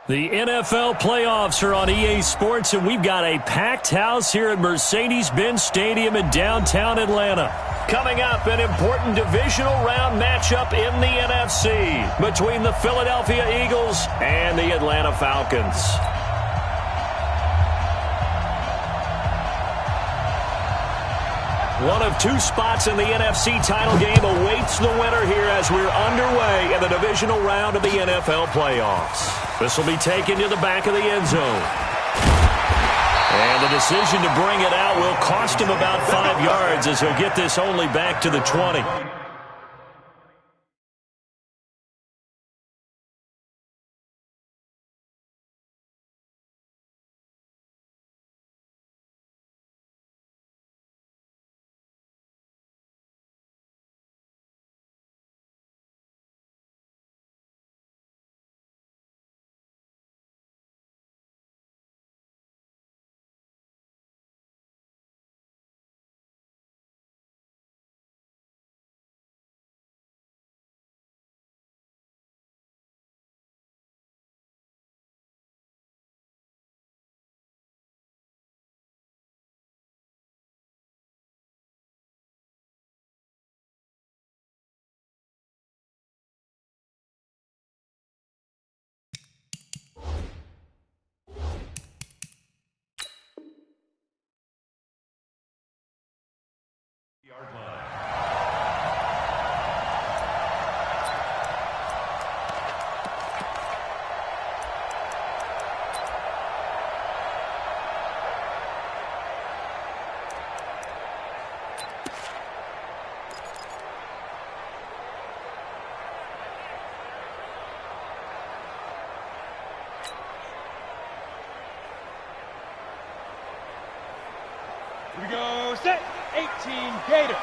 The NFL playoffs are on EA Sports, and we've got a packed house here at Mercedes-Benz Stadium in downtown Atlanta. Coming up, an important divisional round matchup in the NFC between the Philadelphia Eagles and the Atlanta Falcons. One of two spots in the NFC title game awaits the winner here as we're underway in the divisional round of the NFL playoffs. This will be taken to the back of the end zone. And the decision to bring it out will cost him about 5 yards as he'll get this only back to the 20. Here we go, set, 18, Gator.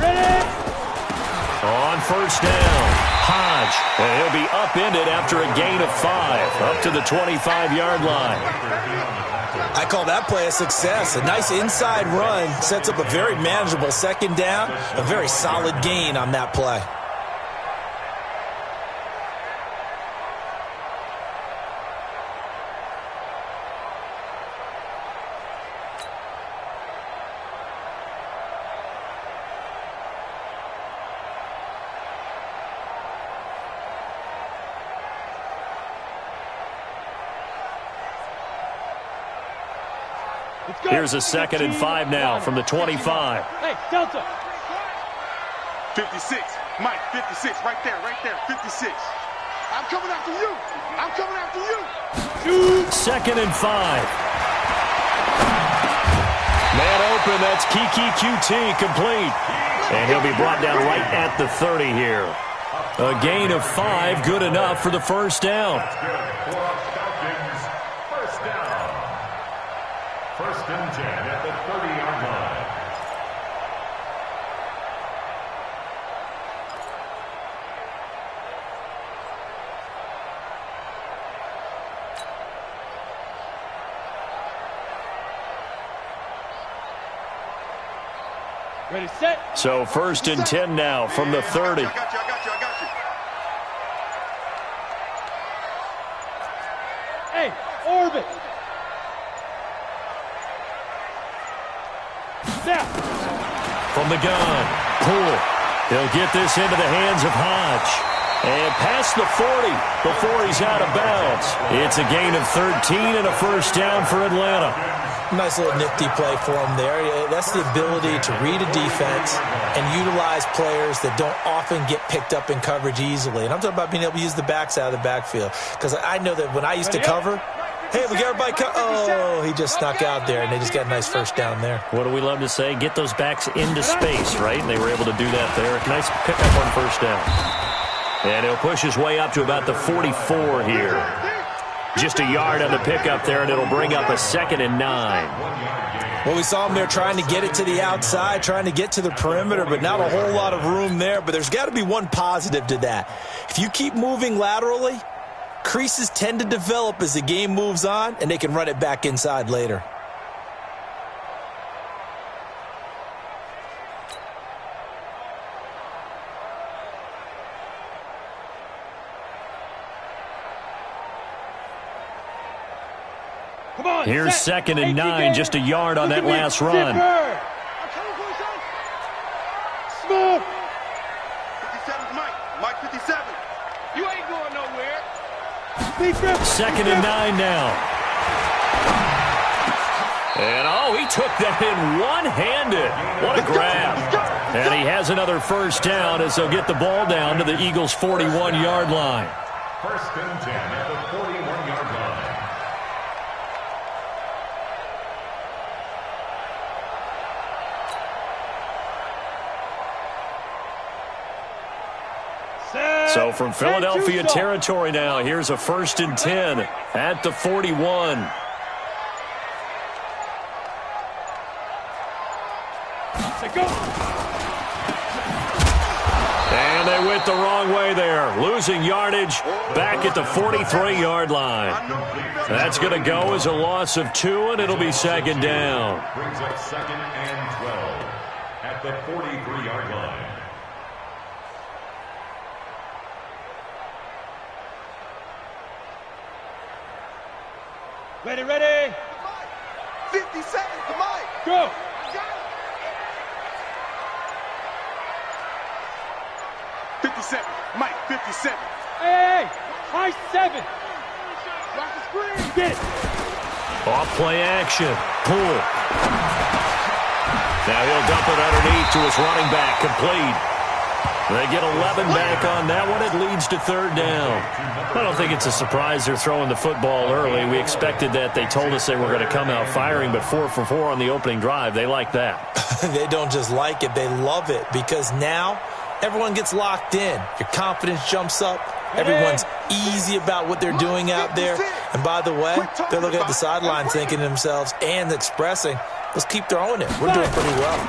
Ready. On first down, Hodge. And he'll be upended after a gain of 5, up to the 25-yard line. I call that play a success. A nice inside run sets up a very manageable second down, a very solid gain on that play. Here's a 2nd and 5 now from the 25. Hey, Delta. 56. Mike, 56. Right there, 56. I'm coming after you. I'm coming after you. 2nd and 5. Man open, that's Kiki QT complete. And he'll be brought down right at the 30 here. A gain of 5, good enough for the first down. First and 10 at the 30-yard line. Ready, set. So 1st and 10 now from the 30. I got you. Hey, orbit. From the gun, Poole. He'll get this into the hands of Hodge. And past the 40 before he's out of bounds. It's a gain of 13 and a first down for Atlanta. Nice little nifty play for him there. That's the ability to read a defense and utilize players that don't often get picked up in coverage easily. And I'm talking about being able to use the backs out of the backfield. Because I know that when I used to cover, hey, we get everybody oh, he just snuck out there, and they just got a nice first down there. What do we love to say? Get those backs into space, right? And they were able to do that there. Nice pickup on first down. And he'll push his way up to about the 44 here. Just a yard on the pickup there, and it'll bring up a 2nd and 9. Well, we saw him there trying to get it to the outside, trying to get to the perimeter, but not a whole lot of room there. But there's got to be one positive to that. If you keep moving laterally, creases tend to develop as the game moves on, and they can run it back inside later. Here's second and 9, just a yard on that last run. Smooth. 57's Mike. Mike 57. You ain't going nowhere. Second and 9 now. And, oh, he took that in one-handed. What a grab. And he has another first down as they'll get the ball down to the Eagles' 41-yard line. First and 10 at the 41-yard line. So from Philadelphia territory now, here's a first and 10 at the 41. And they went the wrong way there, losing yardage back at the 43-yard line. That's going to go as a loss of 2, and it'll be second down. Brings up second and 12 at the 43-yard line. Ready, ready. 50 seconds to Mike. Go. 57. Mike 57. Hey, high 7. Rock the screen. Get it. Off play action. Pull. Now he'll dump it underneath to his running back. Complete. They get 11 back on that one. It leads to third down. I don't think it's a surprise they're throwing the football early. We expected that. They told us they were going to come out firing, but 4 for 4 on the opening drive. They like that. They don't just like it. They love it because now everyone gets locked in. Your confidence jumps up. Everyone's easy about what they're doing out there. And by the way, they're looking at the sidelines thinking to themselves and expressing, let's keep throwing it. We're doing pretty well.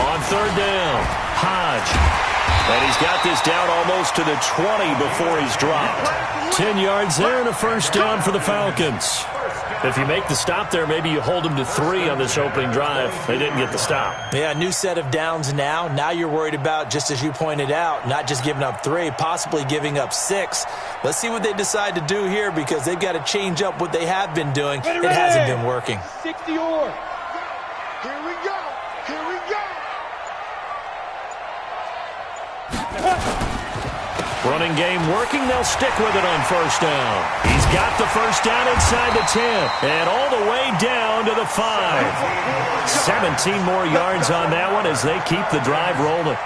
On third down, Hodge. And he's got this down almost to the 20 before he's dropped. 10 yards there and a first down for the Falcons. If you make the stop there, maybe you hold them to 3 on this opening drive. They didn't get the stop. Yeah, new set of downs now. Now you're worried about, just as you pointed out, not just giving up 3, possibly giving up 6. Let's see what they decide to do here because they've got to change up what they have been doing. It hasn't been working. 60 or. Here we go. Here we go. Running game working. They'll stick with it on first down. He's got the first down inside the 10 and all the way down to the 5. 17 more yards on that one as they keep the drive rolling.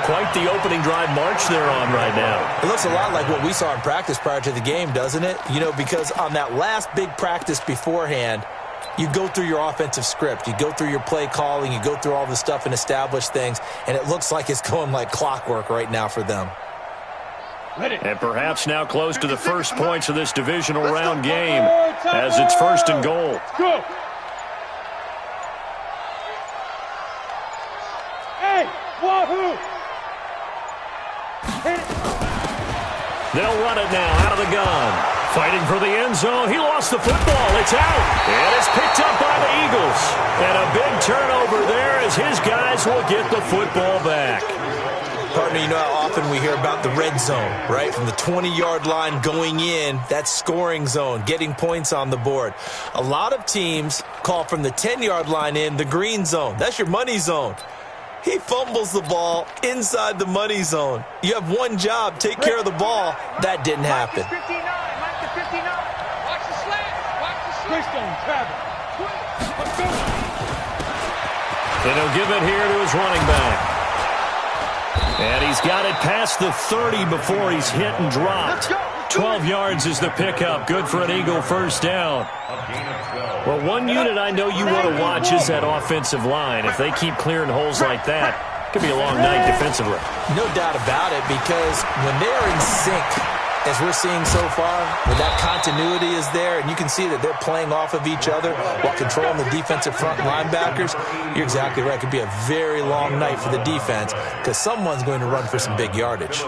Quite the opening drive march they're on right now. It looks a lot like what we saw in practice prior to the game, doesn't it? You know, because on that last big practice beforehand, you go through your offensive script. You go through your play calling. You go through all the stuff and establish things. And it looks like it's going like clockwork right now for them. And perhaps now close to the first points of this divisional round game as it's first and goal. Go. Hey, wahoo. Hit it. They'll run it now out of the gun. Fighting for the end zone. He lost the football. It's out. And it's picked up by the Eagles. And a big turnover there as his guys will get the football back. Partner, you know how often we hear about the red zone, right? From the 20-yard line going in, that's scoring zone, getting points on the board. A lot of teams call from the 10-yard line in the green zone. That's your money zone. He fumbles the ball inside the money zone. You have one job, take care of the ball. That didn't happen. Watch the slant. Watch the slant. Stone, travel. Let's go. And he'll give it here to his running back. And he's got it past the 30 before he's hit and dropped. 12 yards is the pickup. Good for an Eagle first down. Well, one unit I know you want to watch is that offensive line. If they keep clearing holes like that, it could be a long night defensively. No doubt about it, because when they're in sync, as we're seeing so far, when that continuity is there, and you can see that they're playing off of each other while controlling the defensive front linebackers, you're exactly right. It could be a very long night for the defense because someone's going to run for some big yardage.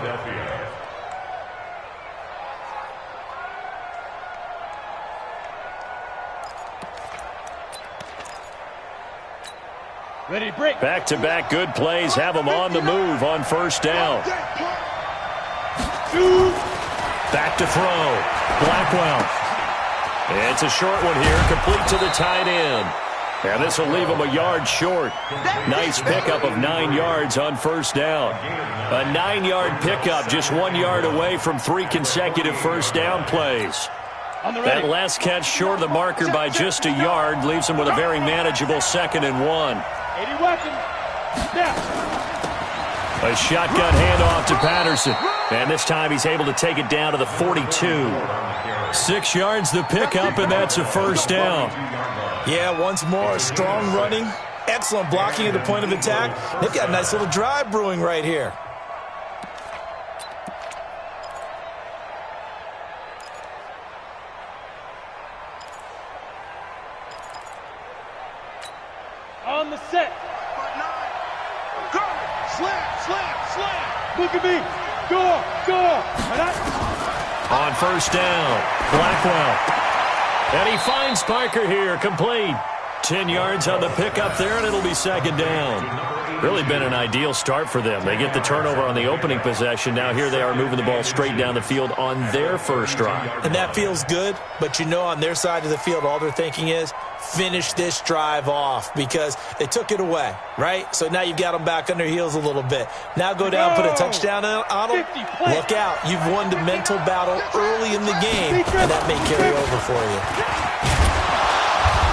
Ready, break. Back-to-back good plays have them on the move on first down. Back to throw. Blackwell. It's a short one here, complete to the tight end. And this will leave him a yard short. Nice pickup of 9 yards on first down. A 9-yard pickup, just 1 yard away from 3 consecutive first down plays. That last catch short of the marker by just a yard leaves him with a very manageable 2nd and 1. 80 weapons. A shotgun handoff to Patterson. And this time he's able to take it down to the 42. 6 yards the pickup, and that's a first down. Yeah, once more, strong running, excellent blocking at the point of attack. They've got a nice little drive brewing right here. On the set. Go! Slam! Look at me. Go! On first down, Blackwell. And he finds Parker here, complete. 10 yards on the pickup there, and it'll be 2nd down. Really been an ideal start for them. They get the turnover on the opening possession. Now here they are moving the ball straight down the field on their first drive. And that feels good, but you know on their side of the field, all they're thinking is, finish this drive off because they took it away, right? So now you've got them back on their heels a little bit. Now go down, put a touchdown on them. Look out. You've won the mental battle early in the game, and that may carry over for you.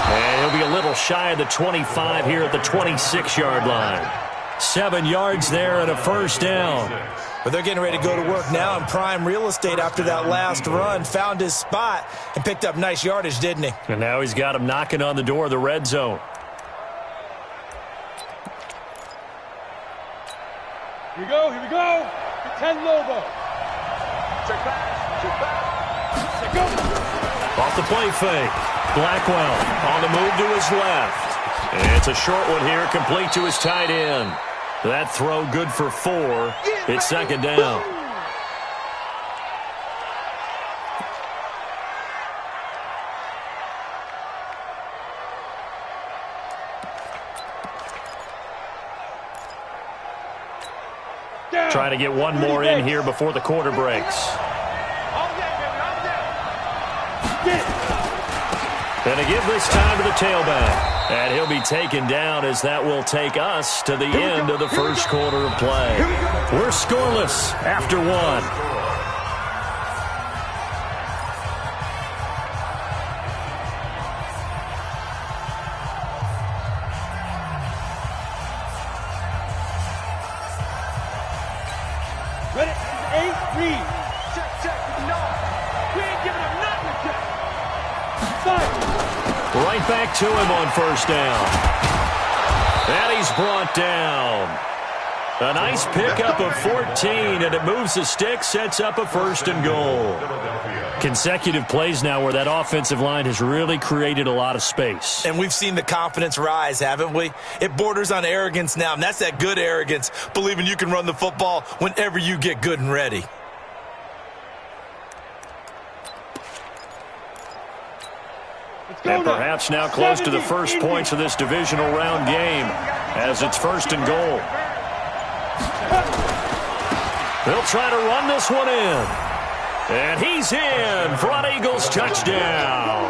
And he'll be a little shy of the 25 here at the 26-yard line. 7 yards there and a first down. But they're getting ready to go to work now in prime real estate after that last run. Found his spot and picked up nice yardage, didn't he? And now he's got him knocking on the door of the red zone. Here we go. Pretend Lobo. Check back. Check go. Off the play fake. Blackwell on the move to his left. And it's a short one here, complete to his tight end. That throw good for 4. It's 2nd down. Trying to get one more in here before the quarter breaks. And a give this time to the tailback. And he'll be taken down as that will take us to the end of the first quarter of play. We're scoreless after 1. Ready? 8, read. Check. No. We ain't giving him nothing. Right back to him on first down. And he's brought down. A nice pickup of 14, and it moves the stick, sets up a 1st and goal. Consecutive plays now where that offensive line has really created a lot of space. And we've seen the confidence rise, haven't we? It borders on arrogance now, and that's that good arrogance, believing you can run the football whenever you get good and ready. And perhaps now close to the first points of this divisional round game as it's 1st and goal. They'll try to run this one in. And he's in for an Eagles touchdown.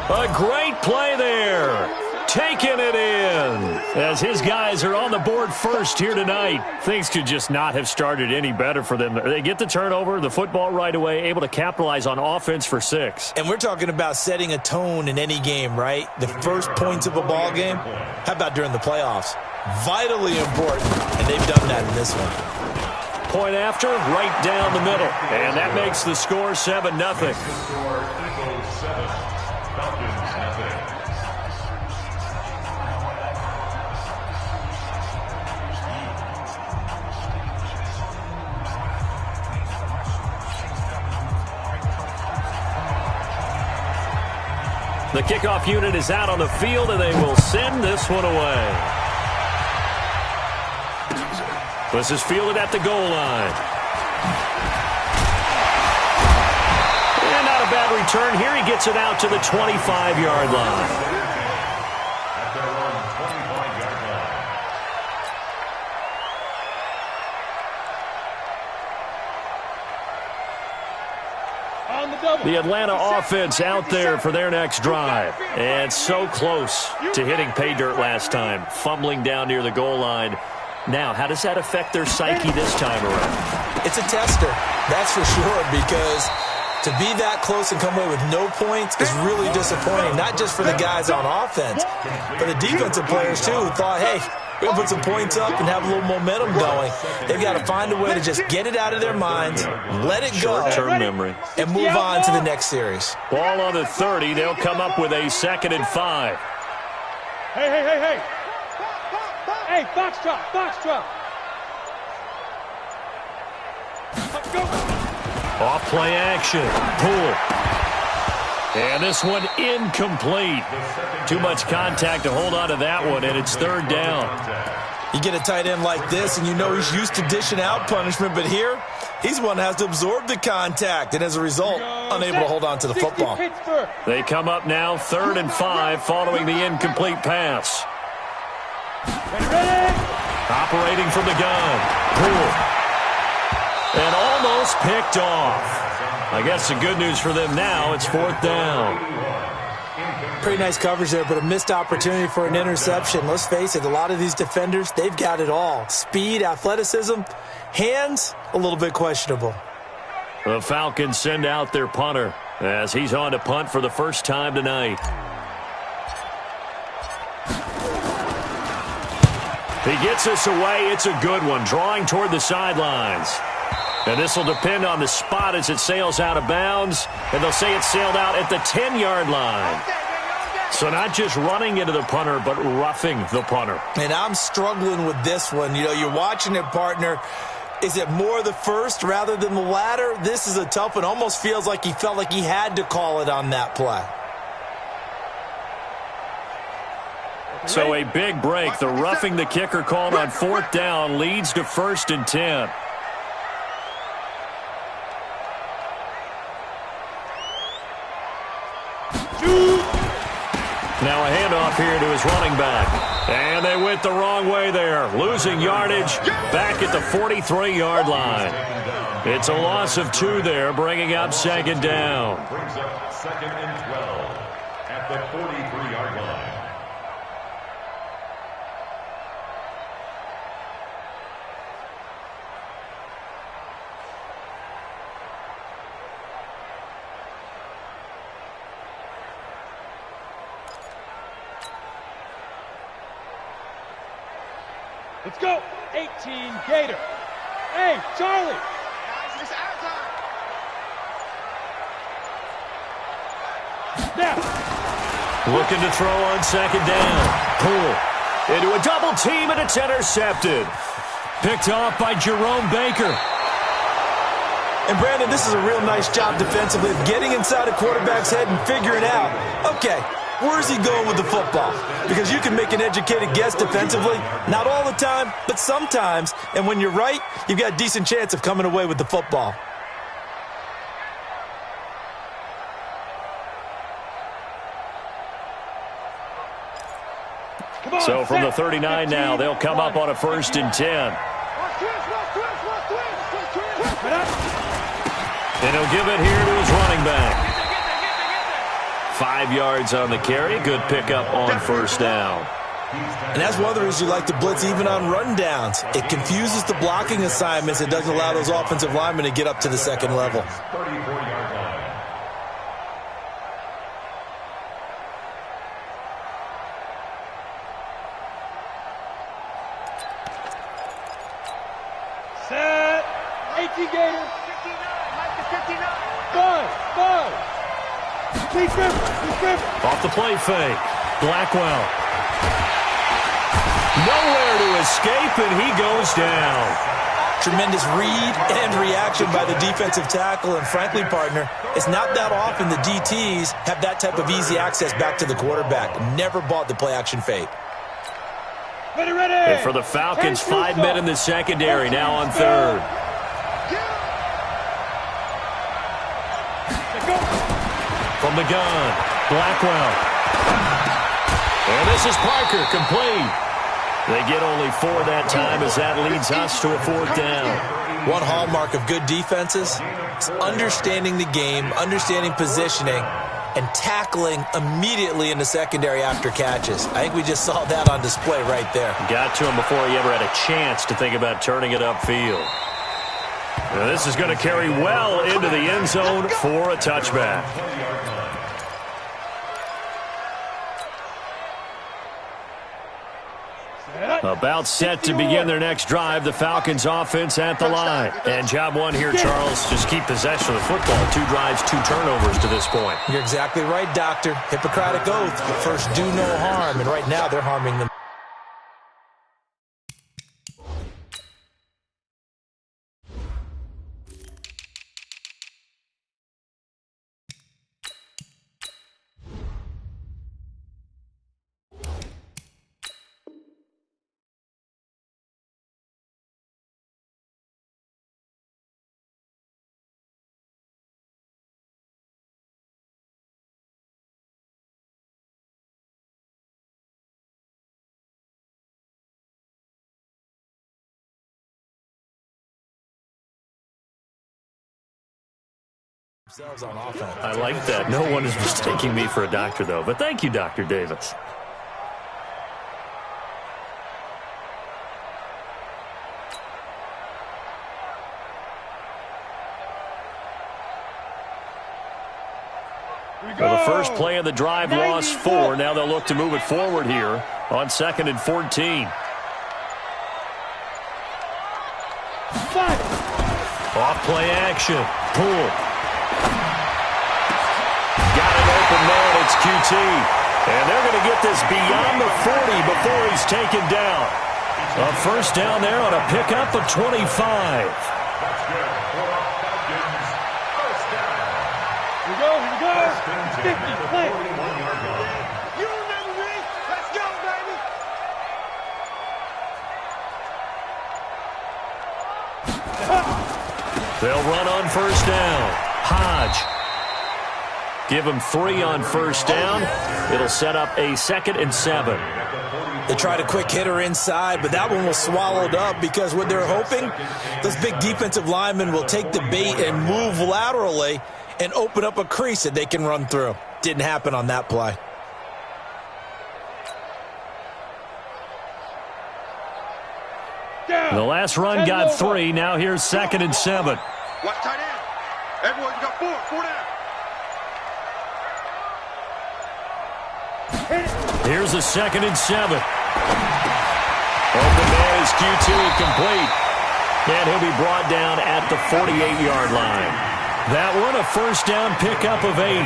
A great play there. Taking it in as his guys are on the board first here tonight. Things could just not have started any better for them. They get the turnover, the football right away, able to capitalize on offense for 6. And we're talking about setting a tone in any game, right? The first points of a ball game. How about during the playoffs? Vitally important, and they've done that in this one. Point after, right down the middle. And that makes the score 7-0. Eagles 7, Falcons 0. The kickoff unit is out on the field, and they will send this one away. This is fielded at the goal line. And not a bad return here. He gets it out to the 25-yard line. At their own 25-yard line. On the double. The Atlanta offense out there for their next drive. And so close to hitting pay dirt last time, fumbling down near the goal line. Now, how does that affect their psyche this time around? It's a tester, that's for sure, because to be that close and come away with no points is really disappointing, not just for the guys on offense, but the defensive players, too, who thought, hey, we're going to put some points up and have a little momentum going. They've got to find a way to just get it out of their minds, let it go, short-term memory, and move on to the next series. Ball on the 30. They'll come up with a 2nd and 5. Hey. Hey, box drop. Let's go. Off play action. Poole. And this one incomplete. Too much contact to hold on to that one, and it's 3rd down. You get a tight end like this, and you know he's used to dishing out punishment, but here, he's the one that has to absorb the contact, and as a result, unable to hold on to the football. They come up now 3rd and 5 following the incomplete pass. Ready? Operating from the gun. Poole. And almost picked off. I guess the good news for them now, it's 4th down. Pretty nice coverage there, but a missed opportunity for an interception. Let's face it, a lot of these defenders, they've got it all. Speed, athleticism, hands, a little bit questionable. The Falcons send out their punter as he's on to punt for the first time tonight. He gets us away. It's a good one, drawing toward the sidelines. And this will depend on the spot as it sails out of bounds. And they'll say it sailed out at the 10-yard line. So not just running into the punter, but roughing the punter. And I'm struggling with this one. You know, you're watching it, partner. Is it more the first rather than the latter? This is a tough one. Almost feels like he felt like he had to call it on that play. So a big break. The roughing the kicker called on 4th down leads to 1st and 10. Now a handoff here to his running back. And they went the wrong way there. Losing yardage back at the 43-yard line. It's a loss of 2 there, bringing up 2nd down. Brings up 2nd and 12 at the 43-yard line. Let's go. 18 Gator. Hey, Charlie. Now. Looking to throw on 2nd down. Poole into a double team, and it's intercepted. Picked off by Jerome Baker. And, Brandon, this is a real nice job defensively of getting inside a quarterback's head and figuring out, okay, where's he going with the football? Because you can make an educated guess defensively. Not all the time, but sometimes. And when you're right, you've got a decent chance of coming away with the football. So from the 39 now, they'll come up on a 1st and 10. And he'll give it here to his running back. 5 yards on the carry. Good pickup on 1st down. And that's one of the reasons you like to blitz even on rundowns. It confuses the blocking assignments. It doesn't allow those offensive linemen to get up to the 2nd level. 34-yard line. Set. 18 Gator. 5. Off the play fake. Blackwell. Nowhere to escape, and he goes down. Tremendous read and reaction by the defensive tackle. And frankly, partner, it's not that often the DTs have that type of easy access back to the quarterback. Never bought the play-action fake. Ready. And for the Falcons, 5 men in the secondary, now on 3rd. From the gun, Blackwell. And this is Parker, complete. They get only 4 that time as that leads us to a 4th down. One hallmark of good defenses is understanding the game, understanding positioning, and tackling immediately in the secondary after catches. I think we just saw that on display right there. Got to him before he ever had a chance to think about turning it upfield. Now this is going to carry well into the end zone for a touchback. About set to begin their next drive. The Falcons offense at the line. And job one here, Charles, just keep possession of the football. 2 drives, 2 turnovers to this point. You're exactly right, Doctor. Hippocratic oath, but first do no harm. And right now they're harming them. On offense. I like that. No one is mistaking me for a doctor, though. But thank you, Dr. Davis. Well, the first play of the drive lost 4. Now they'll look to move it forward here on 2nd and 14. Off play action. Pull. Man, it's QT. And they're going to get this beyond the 40 before he's taken down. A first down there on a pickup of 25. That's good for Falcons. First down. Here we go. 50, play. 41-yard line. You remember me? Let's go, baby. They'll run on first down. Hodge. Give him 3 on first down. It'll set up a 2nd and 7. They tried a quick hitter inside, but that one was swallowed up because what they're hoping, those big defensive linemen will take the bait and move laterally and open up a crease that they can run through. Didn't happen on that play. The last run got 3. Now here's 2nd and 7. Watch tight end. Everyone, you got 4 down. Here's a 2nd and 7. Open man is QT complete. And he'll be brought down at the 48-yard line. That one a first down pickup of 8.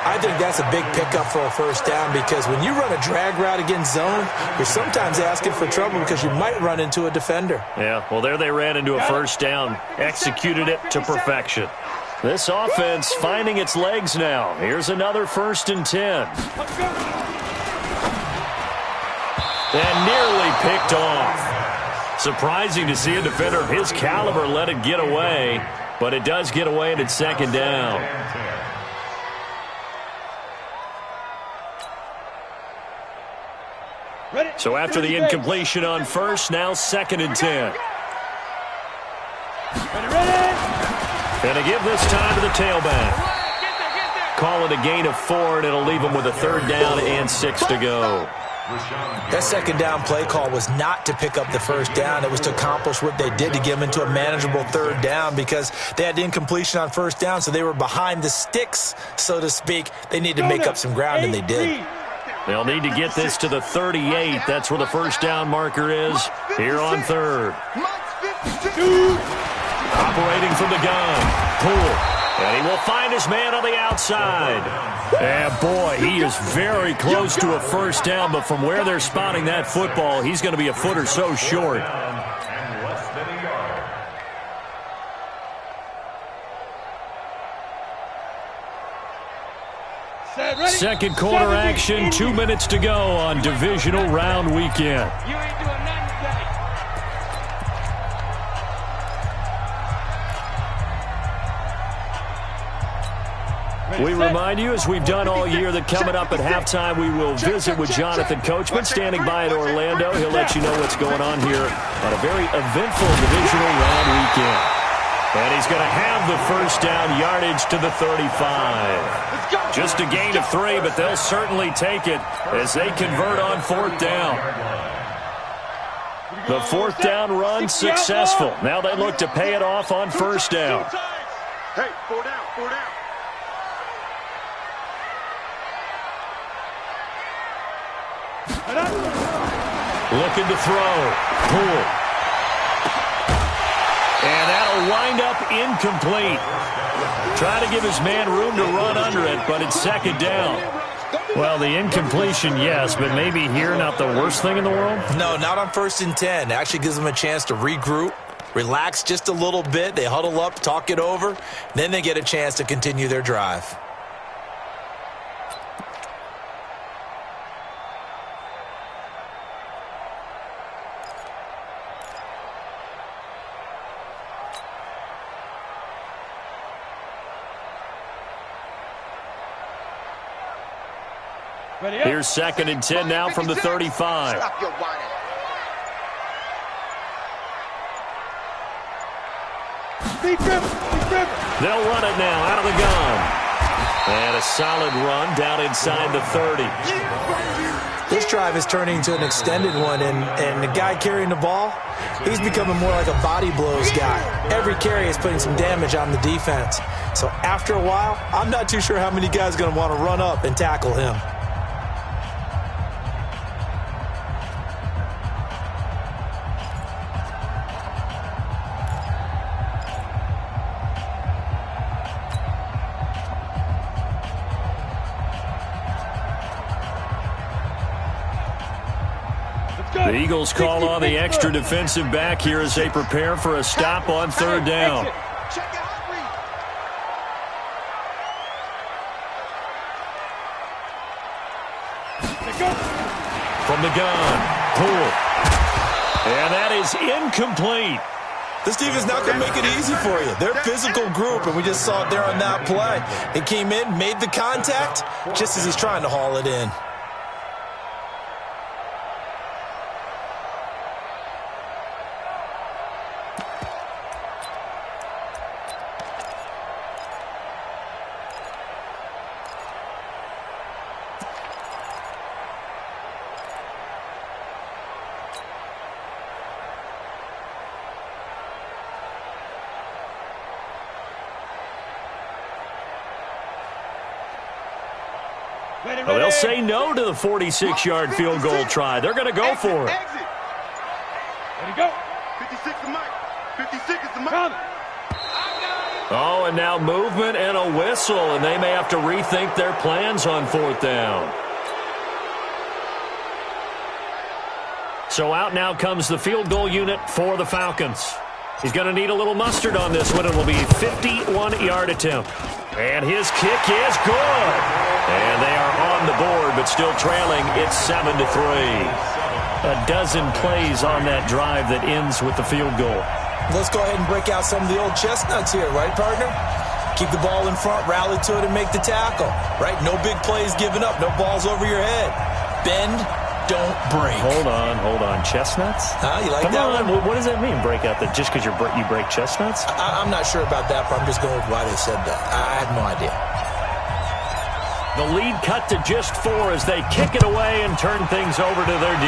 I think that's a big pickup for a first down because when you run a drag route against zone, you're sometimes asking for trouble because you might run into a defender. Yeah, well, there they ran into a first down. Executed it to perfection. This offense finding its legs now. Here's another 1st and 10. And nearly picked off. Surprising to see a defender of his caliber let it get away, but it does get away and it's 2nd down. So after the incompletion on first, now 2nd and 10. And to give this time to the tailback. Call it a gain of 4, and it'll leave them with a 3rd down and 6 to go. That 2nd down play call was not to pick up the first down. It was to accomplish what they did to get them into a manageable 3rd down because they had the incompletion on first down, so they were behind the sticks, so to speak. They needed to make up some ground, and they did. They'll need to get this to the 38. That's where the first down marker is here on 3rd. Operating from the gun. Poole. And he will find his man on the outside. And, boy, he is very close to a first down, but from where they're spotting that football, he's going to be a foot or so short. And less than a yard. Second quarter action, 2 minutes to go on divisional round weekend. You ain't doing nothing today. We remind you, as we've done all year, that coming up at halftime, we will visit with Jonathan Coachman, standing by in Orlando. He'll let you know what's going on here on a very eventful divisional round weekend. And he's going to have the first down, yardage to the 35. Just a gain of 3, but they'll certainly take it as they convert on 4th down. The 4th down run successful. Now they look to pay it off on 1st down. Hey, 4 down, 4 down. Looking to throw. Poole. And that'll wind up incomplete. Trying to give his man room to run under it, but it's 2nd down. Well, the incompletion, yes, but maybe here not the worst thing in the world? No, not on 1st and 10. Actually gives them a chance to regroup, relax just a little bit. They huddle up, talk it over. Then they get a chance to continue their drive. Here's 2nd and 10 now from the 35. Stop your whining. They'll run it now out of the gun. And a solid run down inside the 30. This drive is turning into an extended one, and the guy carrying the ball, he's becoming more like a body blows guy. Every carry is putting some damage on the defense. So after a while, I'm not too sure how many guys are going to want to run up and tackle him. The Eagles call on the extra defensive back here as they prepare for a stop on 3rd down. From the gun, Poole. And that is incomplete. This defense not going to make it easy for you. They're a physical group, and we just saw it there on that play. It came in, made the contact, just as he's trying to haul it in. Well, they'll say no to the 46-yard field goal try. They're going to go for it. Ready, go. 56 is Mike. 56 is the Mike. Oh, and now movement and a whistle, and they may have to rethink their plans on 4th down. So out now comes the field goal unit for the Falcons. He's going to need a little mustard on this one. It will be a 51-yard attempt. And his kick is good. And they are on the board, but still trailing. It's 7-3. A dozen plays on that drive that ends with the field goal. Let's go ahead and break out some of the old chestnuts here, right, partner? Keep the ball in front, rally to it, and make the tackle, right? No big plays given up, no balls over your head. Bend, don't break. Hold on. Chestnuts? You like Come that on. one? What does that mean, break out? That just because you break chestnuts? I'm not sure about that, but I'm just going with why they said that. I have no idea. The lead cut to just 4 as they kick it away and turn things over to their D.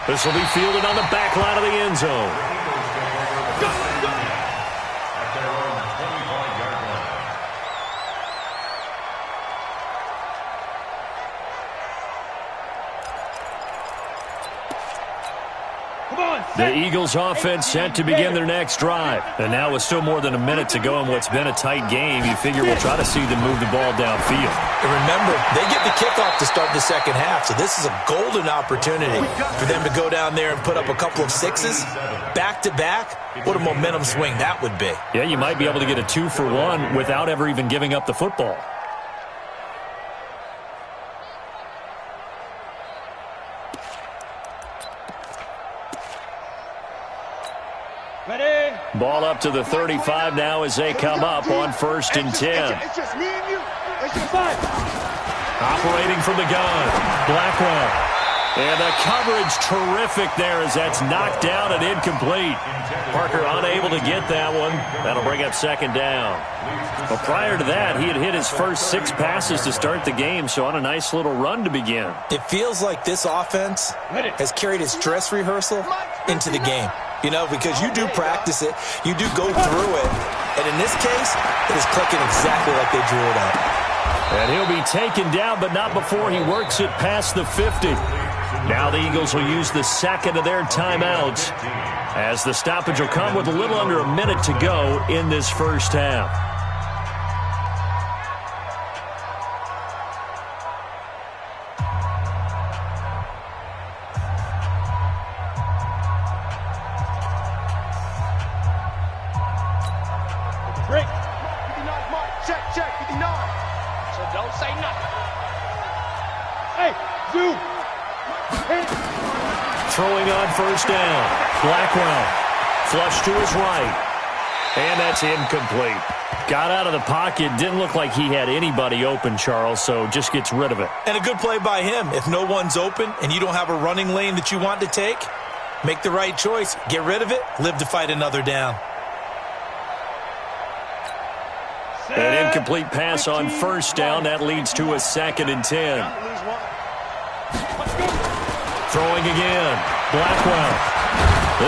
This will be fielded on the back line of the end zone. The Eagles offense set to begin their next drive. And now with still more than a minute to go in what's been a tight game, you figure we'll try to see them move the ball downfield. And remember, they get the kickoff to start the second half, so this is a golden opportunity for them to go down there and put up a couple of sixes back-to-back. What a momentum swing that would be. Yeah, you might be able to get a 2-for-1 without ever even giving up the football. Ready? Ball up to the 35 now as they come up on 1st and 10. It's just me and you. It's just Five. Operating from the gun, Blackwell. And the coverage terrific there as that's knocked down and incomplete. Parker unable to get that one. That'll bring up 2nd down. Well, prior to that, he had hit his first 6 passes to start the game, so on a nice little run to begin. It feels like this offense has carried its dress rehearsal into the game. You know, because you do practice it, you do go through it, and in this case, it is clicking exactly like they drew it up. And he'll be taken down, but not before he works it past the 50. Now the Eagles will use the 2nd of their timeouts as the stoppage will come with a little under a minute to go in this first half. Break. 59 mark. Check, 59. So don't say nothing. Hey, zoom. Throwing on 1st down. Blackwell. Flush to his right. And that's incomplete. Got out of the pocket. Didn't look like he had anybody open, Charles, so just gets rid of it. And a good play by him. If no one's open and you don't have a running lane that you want to take, make the right choice. Get rid of it. Live to fight another down. An incomplete pass on 1st down. That leads to a 2nd and 10. Throwing again. Blackwell.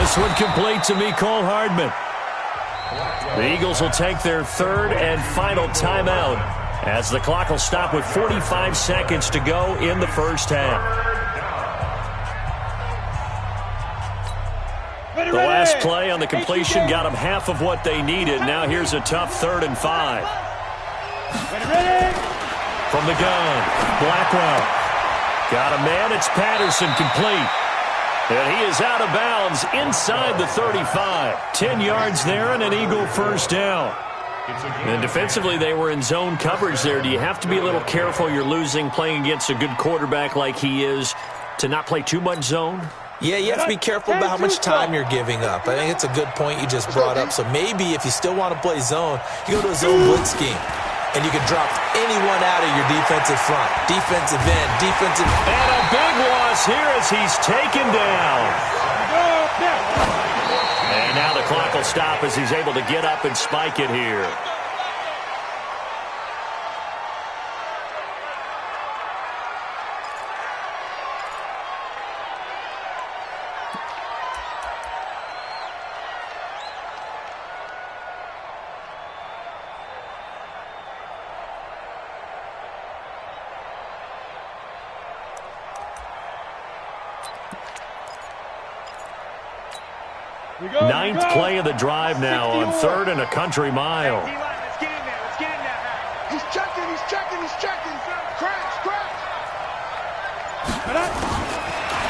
This one complete to Mecole Hardman. The Eagles will take their 3rd and final timeout as the clock will stop with 45 seconds to go in the first half. The last play on the completion got them half of what they needed. Now here's a tough 3rd and 5. From the gun, Blackwell. Got a man, it's Patterson, complete. And he is out of bounds inside the 35. 10 yards there and an Eagle first down. And defensively, they were in zone coverage there. Do you have to be a little careful? You're losing, playing against a good quarterback like he is, to not play too much zone? Yeah, you have to be careful about how much time you're giving up. I think it's a good point you just brought up. So maybe if you still want to play zone, you go to a zone blitz scheme. And you can drop anyone out of your defensive front. Defensive end, defensive... And a big loss here as he's taken down. And now the clock will stop as he's able to get up and spike it here. Ninth play of the drive now on 3rd and a country mile. Let's get in there. Let's get in there. He's checking. Crash.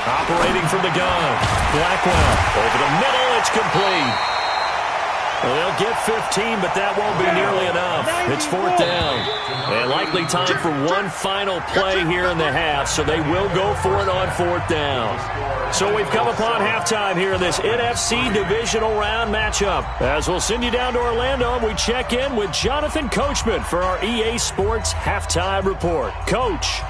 Operating from the gun. Blackwell over the middle. It's complete. Well, they'll get 15, but that won't be nearly enough. It's 4th down. And likely time for one final play here in the half, so they will go for it on 4th down. So we've come upon halftime here in this NFC divisional round matchup. As we'll send you down to Orlando, and we check in with Jonathan Coachman for our EA Sports Halftime Report. Coach.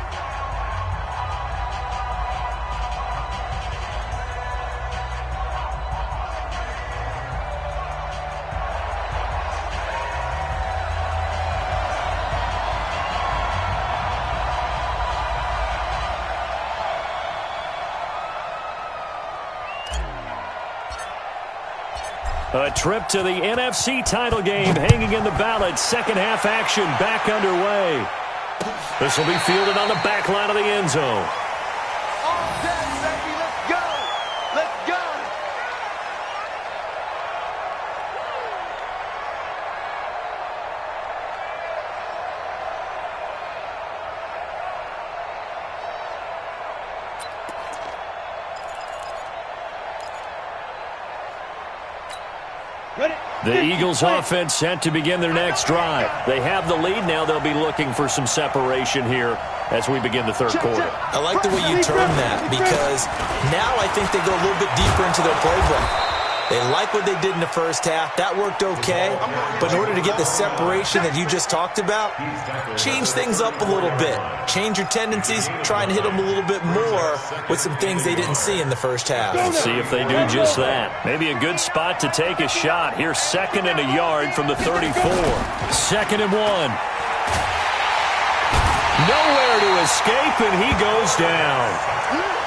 A trip to the NFC title game hanging in the balance. Second half action back underway. This will be fielded on the back line of the end zone. All day, baby. Let's go. Let's go. The Eagles offense set to begin their next drive. They have the lead. Now they'll be looking for some separation here as we begin the third quarter. I like the way you term that because now I think they go a little bit deeper into their playbook. They like what they did in the first half. That worked okay. But in order to get the separation that you just talked about, change things up a little bit. Change your tendencies. Try and hit them a little bit more with some things they didn't see in the first half. Let's see if they do just that. Maybe a good spot to take a shot. Here's 2nd and a yard from the 34. 2nd and 1. Nowhere to escape, and he goes down.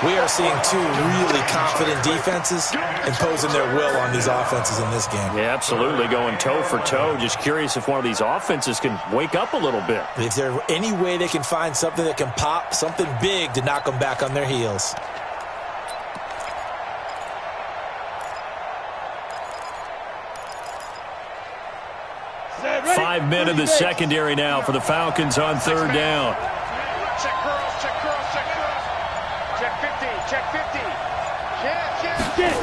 We are seeing two really confident defenses imposing their will on these offenses in this game. Yeah, absolutely, going toe for toe. Just curious if one of these offenses can wake up a little bit. Is there any way they can find something that can pop, something big to knock them back on their heels? Five men in the secondary now for the Falcons on 3rd down. Check curls, check curls, check curls. Check 50, check 50. Check.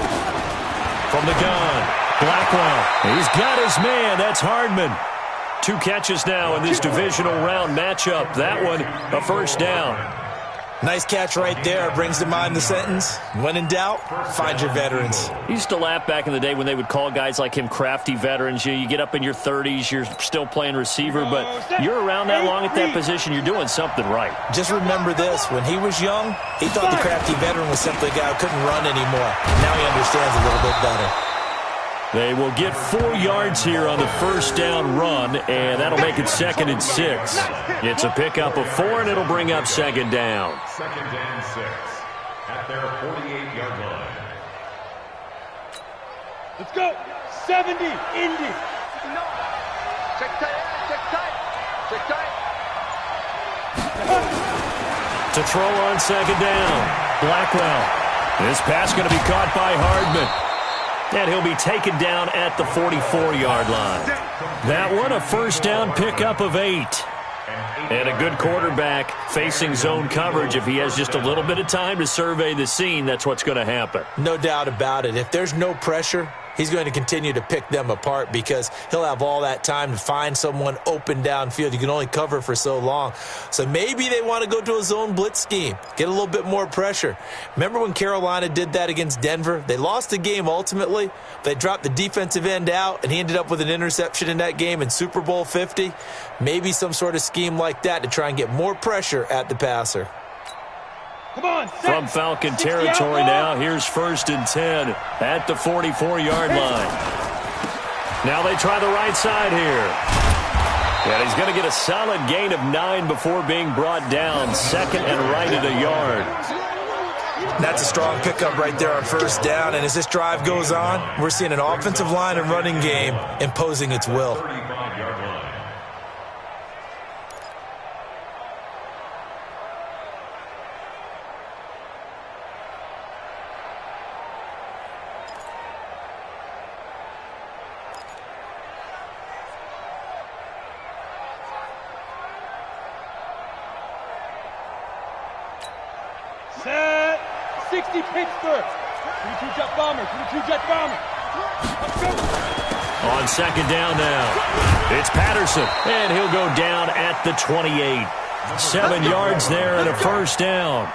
From the gun, Blackwell. He's got his man. That's Hardman. 2 catches now in this divisional round matchup. That one, a 1st down. Nice catch right there. Brings to mind the sentence, when in doubt, find your veterans. I used to laugh back in the day when they would call guys like him crafty veterans. You get up in your 30s, you're still playing receiver, but you're around that long at that position, you're doing something right. Just remember this. When he was young, he thought the crafty veteran was simply a guy who couldn't run anymore. Now he understands a little bit better. They will get 4 yards here on the 1st down run, and that'll make it 2nd and 6. It's a pickup of 4, and it'll bring up 2nd down. 2nd and 6 at their 48-yard line. Let's go. 70, Indy. Check tight, check tight, check tight. To throw on 2nd down, Blackwell. This pass going to be caught by Hardman. And he'll be taken down at the 44-yard line. That one, a 1st down pickup of 8. And a good quarterback facing zone coverage. If he has just a little bit of time to survey the scene, that's what's going to happen. No doubt about it. If there's no pressure, he's going to continue to pick them apart because he'll have all that time to find someone open downfield. You can only cover for so long. So maybe they want to go to a zone blitz scheme, get a little bit more pressure. Remember when Carolina did that against Denver? They lost the game ultimately. They dropped the defensive end out, and he ended up with an interception in that game in Super Bowl 50. Maybe some sort of scheme like that to try and get more pressure at the passer. Come on, From Falcon territory now, here's 1st and 10 at the 44-yard line. Now they try the right side here. And he's going to get a solid gain of 9 before being brought down. 2nd and right at a yard. That's a strong pickup right there on 1st down. And as this drive goes on, we're seeing an offensive line and running game imposing its will. 35-yard line. Set. 60 Pittsburgh. 22 Jet Bomber. 22 Jet Bomber. Let's go. On 2nd down now, it's Patterson, and he'll go down at the 28. 7 yards there and a 1st down.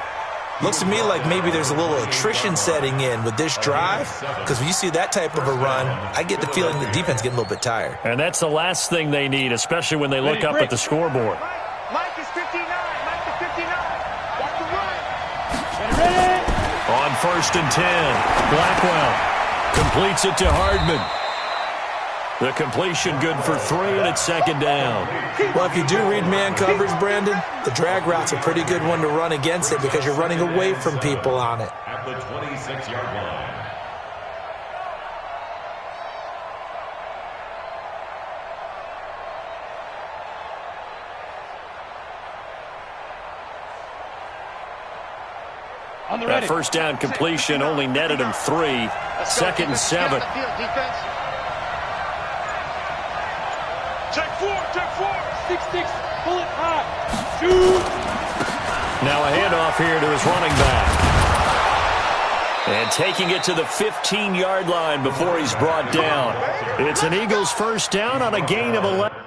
Looks to me like maybe there's a little attrition setting in with this drive, because when you see that type of a run, I get the feeling the defense getting a little bit tired. And that's the last thing they need, especially when they look up at the scoreboard. Mike is 59. Mike is 59. Watch the run. Ready? On 1st and 10, Blackwell completes it to Hardman. The completion good for 3, and it's 2nd down. Well, if you do read man coverage, Brandon, the drag route's a pretty good one to run against it because you're running away from people on it. At the 26-yard line. On the That ready. 1st down completion only netted him 3. 2nd and 7. Check 4, check 4. 6-6. Pull it high. Shoot. Now a handoff here to his running back. And taking it to the 15-yard line before he's brought down. It's an Eagles 1st down on a gain of 11.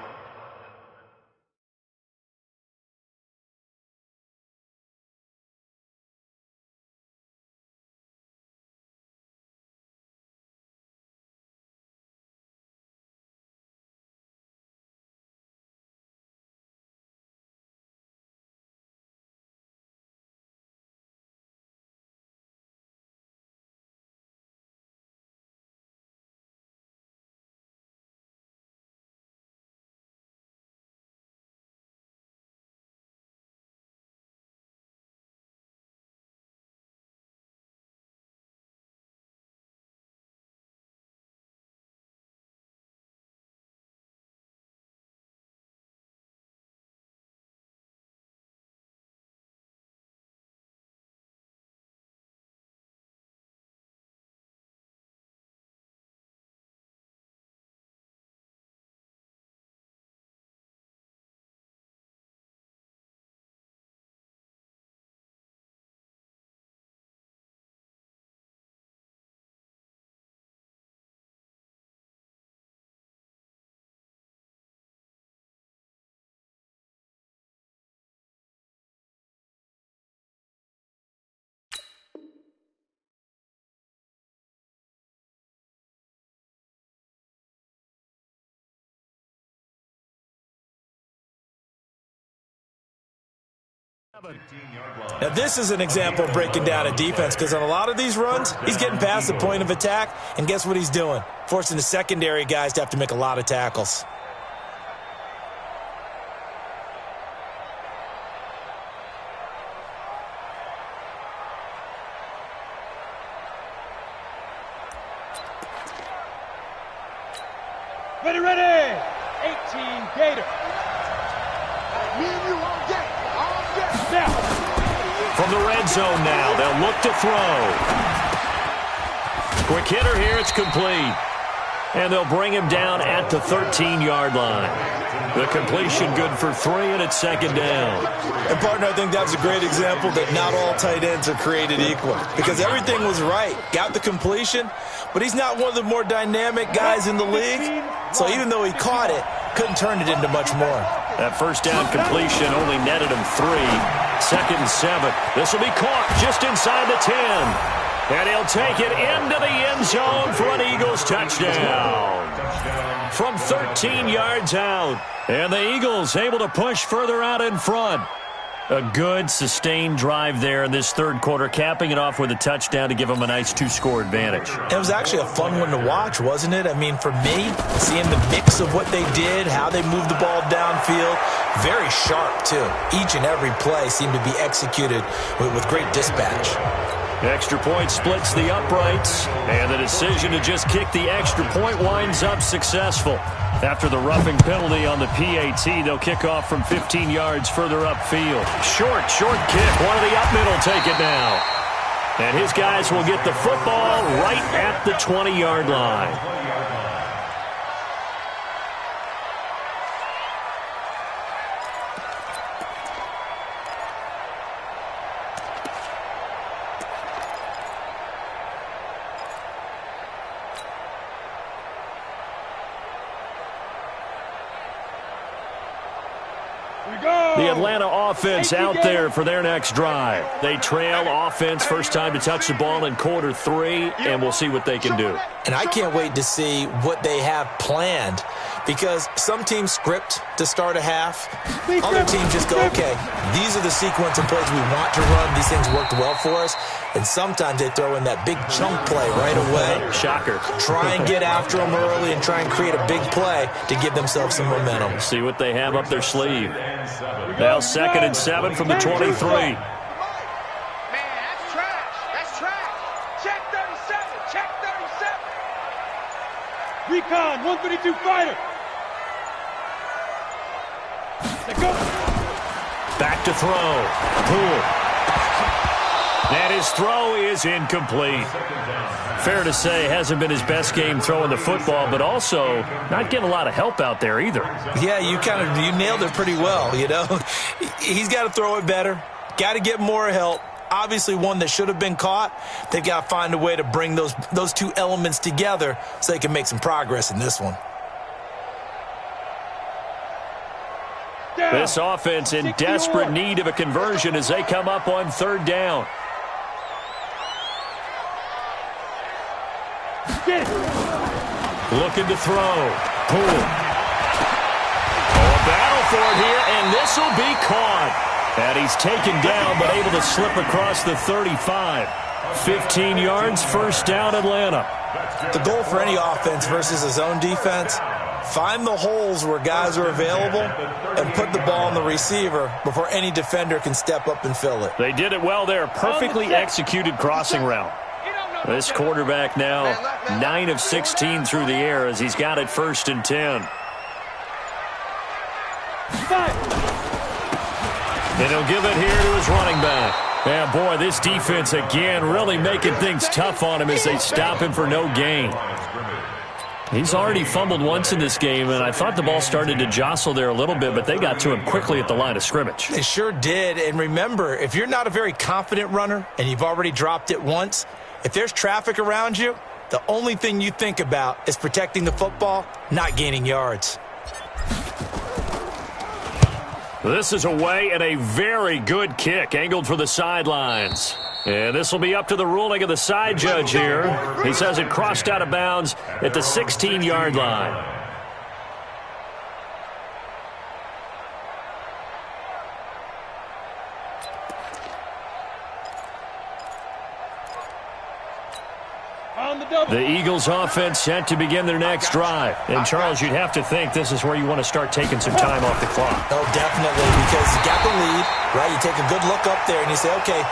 Now, this is an example of breaking down a defense because on a lot of these runs, he's getting past the point of attack, and guess what he's doing? Forcing the secondary guys to have to make a lot of tackles. Ready! 18 Gator. Me and you on deck. Now. From the red zone now, they'll look to throw. Quick hitter here, it's complete. And they'll bring him down at the 13-yard line. The completion good for 3, and it's second down. And, partner, I think that's a great example that not all tight ends are created equal because everything was right. Got the completion, but he's not one of the more dynamic guys in the league. So even though he caught it, couldn't turn it into much more. That first down completion only netted him 3. Second and 7. This will be caught just inside the 10. And he'll take it into the end zone for an Eagles touchdown. From 13 yards out. And the Eagles able to push further out in front. A good, sustained drive there in this third quarter, capping it off with a touchdown to give them a nice 2-score advantage. It was actually a fun one to watch, wasn't it? I mean, for me, seeing the mix of what they did, how they moved the ball downfield, very sharp, too. Each and every play seemed to be executed with great dispatch. Extra point splits the uprights, and the decision to just kick the extra point winds up successful. After the roughing penalty on the PAT, they'll kick off from 15 yards further upfield. Short kick. One of the up middle take it now. And his guys will get the football right at the 20-yard line. The Atlanta offense out there for their next drive. They trail offense, first time to touch the ball in quarter 3, and we'll see what they can do. And I can't wait to see what they have planned because some teams script to start a half. Other teams just go, okay, these are the sequence of plays we want to run. These things worked well for us. And sometimes they throw in that big chunk play right away. Shocker. Try and get after them early and try and create a big play to give themselves some momentum. See what they have up their sleeve. Now 2nd and 7 from the 23. Man, that's trash. That's trash. Check 37. Check 37. Recon, 132 fighter. Let go. Back to throw. Poole. And his throw is incomplete. Fair to say, hasn't been his best game throwing the football, but also not getting a lot of help out there either. Yeah, you nailed it pretty well, you know. He's got to throw it better. Got to get more help. Obviously one that should have been caught. They've got to find a way to bring those two elements together so they can make some progress in this one. This offense in desperate need of a conversion as they come up on 3rd down. Looking to throw. Poole. A battle for it here, and this will be caught. And he's taken down, but able to slip across the 35. 15 yards, first down, Atlanta. The goal for any offense versus a zone defense, find the holes where guys are available and put the ball on the receiver before any defender can step up and fill it. They did it well there. Perfectly executed crossing route. This quarterback now 9 of 16 through the air as he's got it 1st and 10. And he'll give it here to his running back. Yeah, boy, this defense again really making things tough on him as they stop him for no gain. He's already fumbled once in this game, and I thought the ball started to jostle there a little bit, but they got to him quickly at the line of scrimmage. They sure did. And remember, if you're not a very confident runner and you've already dropped it once, if there's traffic around you, the only thing you think about is protecting the football, not gaining yards. This is away and a very good kick, angled for the sidelines. And this will be up to the ruling of the side judge here. He says it crossed out of bounds at the 16-yard line. Run the double. The Eagles offense set to begin their next drive. And, Charles, you'd have to think this is where you want to start taking some time off the clock. Oh, definitely, because you got the lead, right? You take a good look up there and you say, okay,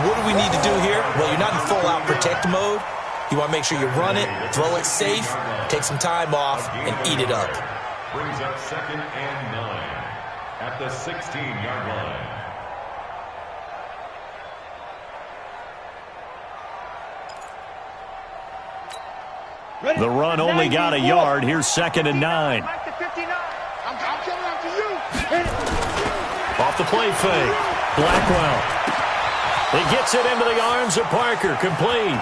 what do we need to do here? Well, you're not in full-out protect mode. You want to make sure you run it, throw it safe, take some time off, and eat it up. Brings up 2nd and 9 at the 16-yard line. Ready? The run only got a yard. Here's 2nd and 9. I'm coming after you. Off the play fake. Blackwell. He gets it into the arms of Parker. Complete.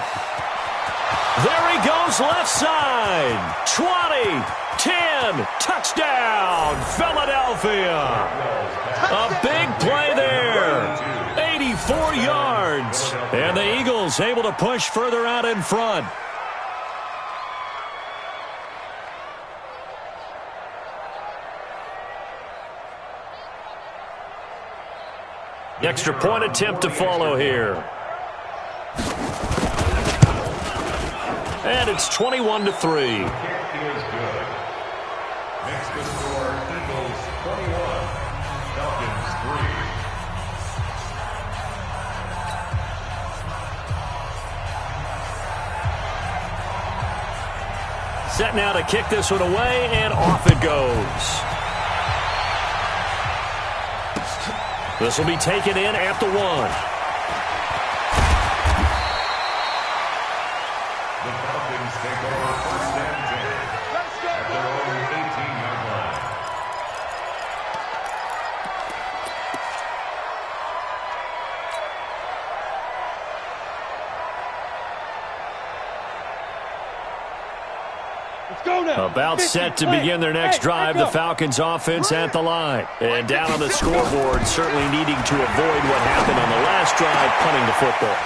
There he goes left side. 20, 10, touchdown, Philadelphia. A big play there. 84 yards. And the Eagles able to push further out in front. Extra point attempt to follow here. And it's 21-3. Is good. Makes the score Eagles 21, Falcons 3. Set now to kick this one away, and off it goes. This will be taken in at the 1. The Falcons take over 1st and 10 at their own 18-yard line. Let's go now. About set to begin their next drive, the Falcons offense at the line. And down on the scoreboard, certainly needing to avoid what happened on the last drive, punting the football.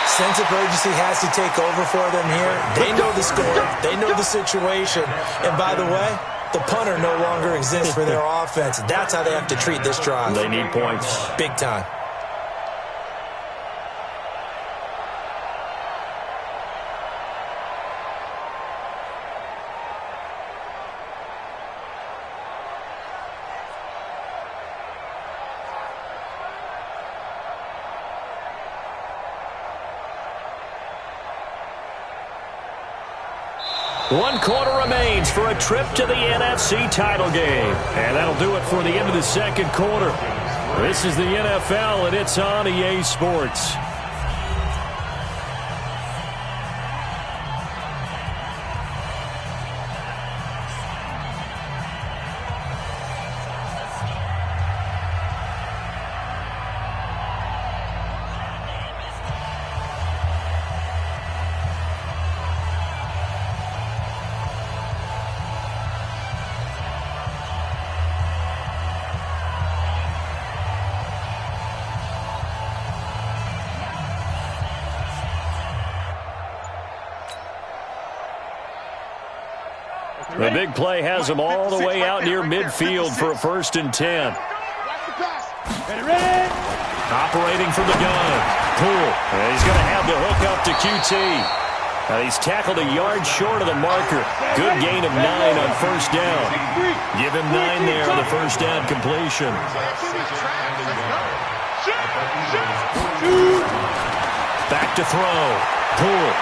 Sense of urgency has to take over for them here. They know the score. They know the situation. And by the way, the punter no longer exists for their offense. That's how they have to treat this drive. They need points. Big time. One quarter remains for a trip to the NFC title game. And that'll do it for the end of the second quarter. This is the NFL, and it's on EA Sports. The big play has him all the way out near midfield for a 1st and 10. Operating from the gun. Poole. And he's going to have the hook up to QT. Now he's tackled a yard short of the marker. Good gain of 9 on 1st down. Give him 9 there on the 1st down completion. Back to throw. Poole.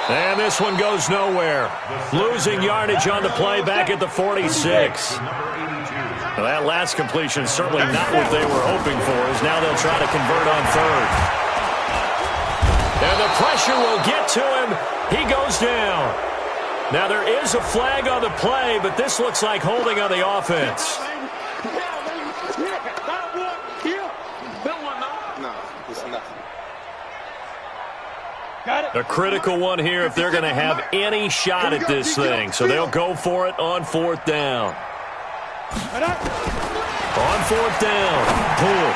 And this one goes nowhere. Losing yardage on the play back at the 46. Well, that last completion is certainly not what they were hoping for, as now they'll try to convert on 3rd. And the pressure will get to him. He goes down. Now there is a flag on the play, but this looks like holding on the offense. A critical one here if they're going to have any shot at this thing. So they'll go for it on 4th down. On 4th down, Poole.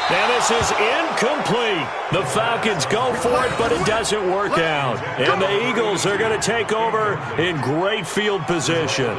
Now this is incomplete. The Falcons go for it, but it doesn't work out. And the Eagles are going to take over in great field position.